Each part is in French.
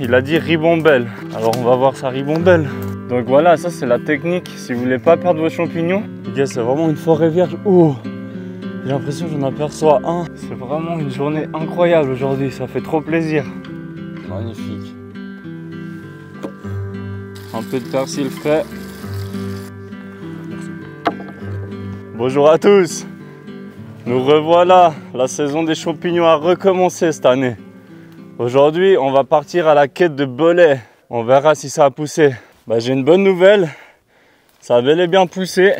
il a dit ribombelle. Alors on va voir sa ribombelle. Donc voilà, ça c'est la technique. Si vous voulez pas perdre vos champignons, les gars, c'est vraiment une forêt vierge. Oh, j'ai l'impression que j'en aperçois un. C'est vraiment une journée incroyable aujourd'hui, ça fait trop plaisir. Magnifique. Un peu de persil frais. Bonjour à tous. Nous revoilà, la saison des champignons a recommencé cette année. Aujourd'hui, on va partir à la quête de bolets. On verra si ça a poussé. J'ai une bonne nouvelle, ça a bel et bien poussé.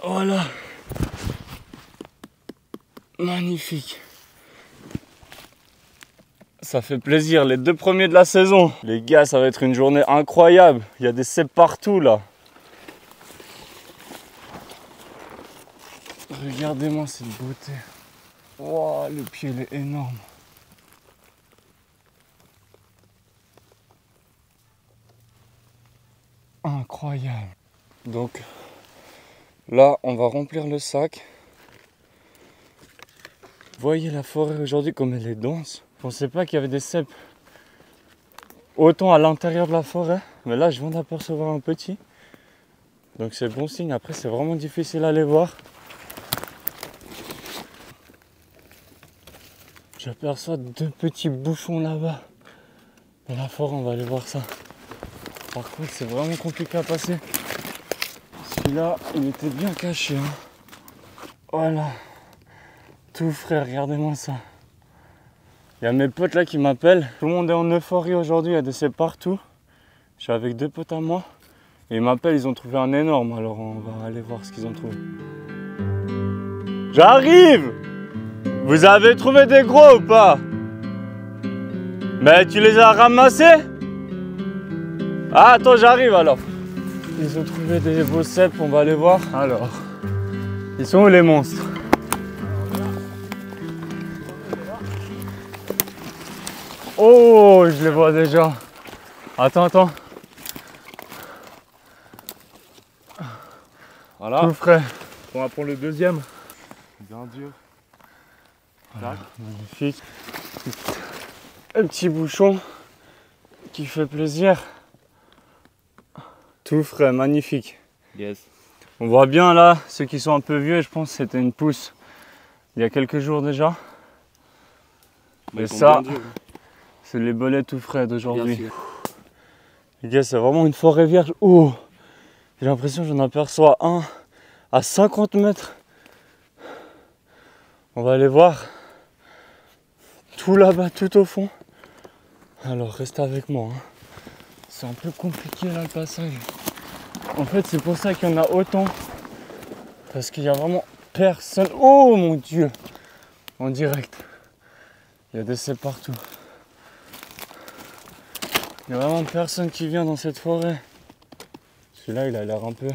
Voilà. Magnifique. Ça fait plaisir, les 2 premiers de la saison. Les gars, ça va être une journée incroyable. Il y a des cèpes partout là. Regardez-moi cette beauté. Wow, le pied il est énorme. Incroyable. Donc là, on va remplir le sac. Voyez la forêt aujourd'hui comme elle est dense. Je pensais pas qu'il y avait des cèpes autant à l'intérieur de la forêt. Mais là, je viens d'apercevoir un petit. Donc c'est bon signe. Après, c'est vraiment difficile à les voir. J'aperçois 2 petits bouchons là-bas. Dans la forêt, on va aller voir ça. Par contre, c'est vraiment compliqué à passer. Celui-là, il était bien caché. Voilà. Tout frais, regardez-moi ça. Il y a mes potes là qui m'appellent. Tout le monde est en euphorie aujourd'hui, il y a des cèpes partout. Je suis avec 2 potes à moi. Et ils m'appellent, ils ont trouvé un énorme. Alors on va aller voir ce qu'ils ont trouvé. J'arrive! Vous avez trouvé des gros ou pas? Mais tu les as ramassés? Ah, attends, j'arrive alors. Ils ont trouvé des beaux cèpes, on va aller voir. Alors, ils sont où les monstres? Oh, je les vois déjà. Attends. Voilà. Tout frais. On va prendre le deuxième. Bien dur. Voilà, magnifique. Un petit bouchon qui fait plaisir. Tout frais, magnifique. Yes. On voit bien là, ceux qui sont un peu vieux, je pense que c'était une pousse il y a quelques jours déjà. Et ça, c'est les bolets tout frais d'aujourd'hui. Les gars, c'est vraiment une forêt vierge. Oh, j'ai l'impression que j'en aperçois un à 50 mètres. On va aller voir. Tout là-bas, tout au fond. Alors restez avec moi. C'est un peu compliqué là le passage. En fait, c'est pour ça qu'il y en a autant. Parce qu'il y a vraiment personne. Oh mon Dieu! En direct. Il y a des cèpes partout. Il n'y a vraiment personne qui vient dans cette forêt. Celui-là, il a l'air un peu...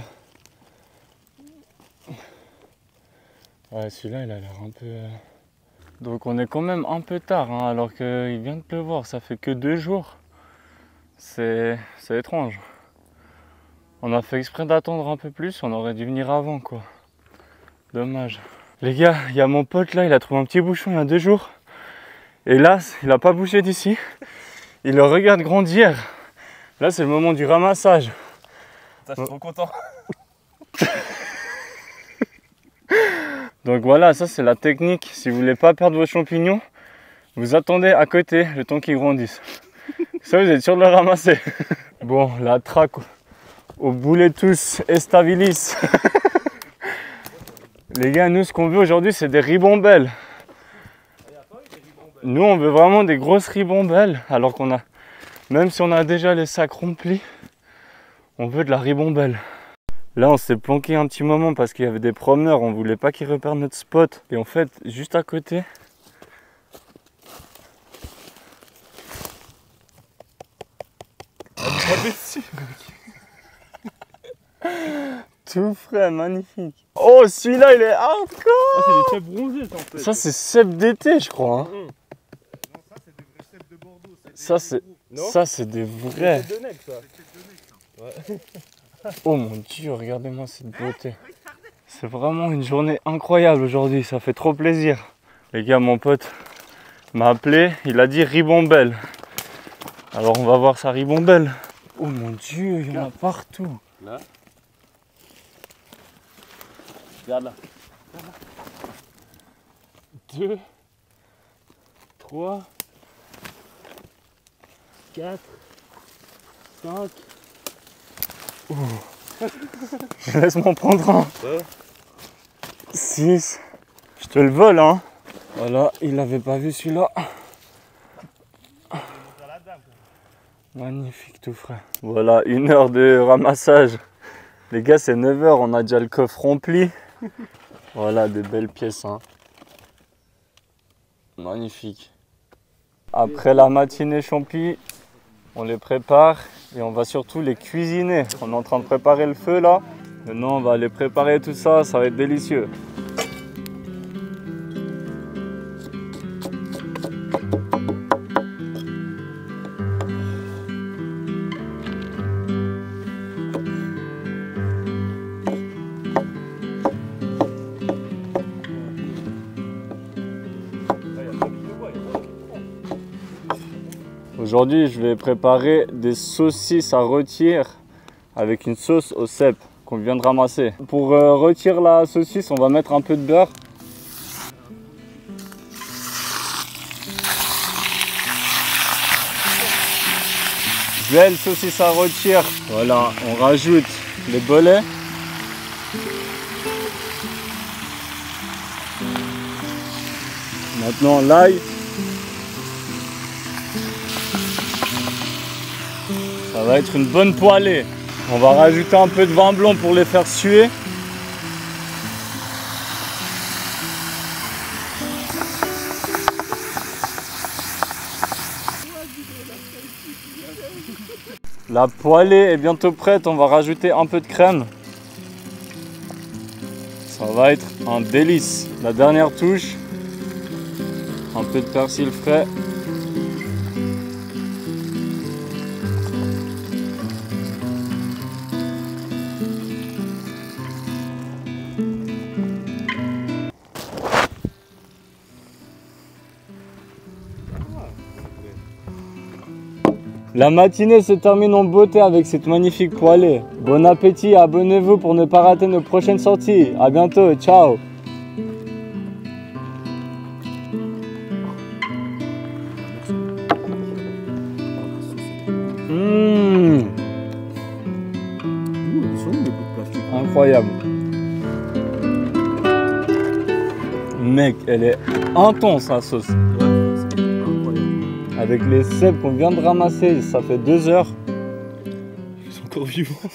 Ouais, celui-là, il a l'air un peu... Donc on est quand même un peu tard, alors qu'il vient de pleuvoir. Ça fait que 2 jours. C'est étrange. On a fait exprès d'attendre un peu plus. On aurait dû venir avant, quoi. Dommage. Les gars, il y a mon pote là, il a trouvé un petit bouchon il y a 2 jours. Et là, il n'a pas bougé d'ici. Il le regarde grandir. Là, c'est le moment du ramassage. Je suis trop content. Donc voilà, ça c'est la technique. Si vous voulez pas perdre vos champignons, vous attendez à côté le temps qu'ils grandissent. Ça, vous êtes sûr de le ramasser. Bon, la traque au Boletus estabilis. Les gars, nous, ce qu'on veut aujourd'hui, c'est des ribombelles. Nous, on veut vraiment des grosses ribombelles. Alors qu'on a, même si on a déjà les sacs remplis, on veut de la ribombelle. Là, on s'est planqué un petit moment parce qu'il y avait des promeneurs. On voulait pas qu'ils repèrent notre spot. Et en fait, juste à côté, tout frais, magnifique. Oh, celui-là, il est hardcore. Ah, c'est des cèpes bronzés, ça, en fait. Ça, c'est cèpes d'été, je crois. Hein. Non, ça, c'est des vrais cèpes de Bordeaux. Ça, c'est des vrais. C'est des necks, ça. Ouais. Oh mon Dieu, regardez-moi cette beauté. C'est vraiment une journée incroyable aujourd'hui, ça fait trop plaisir. Les gars, mon pote m'a appelé, il a dit ribambelle. Alors on va voir sa ribambelle. Oh mon Dieu, il y en a partout. Là. Regarde là. 2, 3, 4, 5. Laisse-moi en prendre un. 6. Je te le vole, hein. Voilà, il l'avait pas vu celui-là. Magnifique tout frais. Voilà, 1 heure de ramassage. Les gars, c'est 9 h, on a déjà le coffre rempli. Voilà, des belles pièces, hein. Magnifique. Après la matinée champi, on les prépare et on va surtout les cuisiner. On est en train de préparer le feu là. Maintenant, on va les préparer tout ça, ça va être délicieux. Aujourd'hui, je vais préparer des saucisses à rôtir avec une sauce au cèpe qu'on vient de ramasser. Pour rôtir la saucisse, on va mettre un peu de beurre. Belle saucisse à rôtir. Voilà, on rajoute les bolets. Maintenant l'ail. Ça va être une bonne poêlée. On va rajouter un peu de vin blanc pour les faire suer. La poêlée est bientôt prête, on va rajouter un peu de crème. Ça va être un délice. La dernière touche, un peu de persil frais. La matinée se termine en beauté avec cette magnifique poêlée. Bon appétit, abonnez-vous pour ne pas rater nos prochaines sorties. A bientôt, ciao. Incroyable. Mec, elle est intense la sauce. Avec les cèpes qu'on vient de ramasser, ça fait 2 heures. Ils sont encore vivants.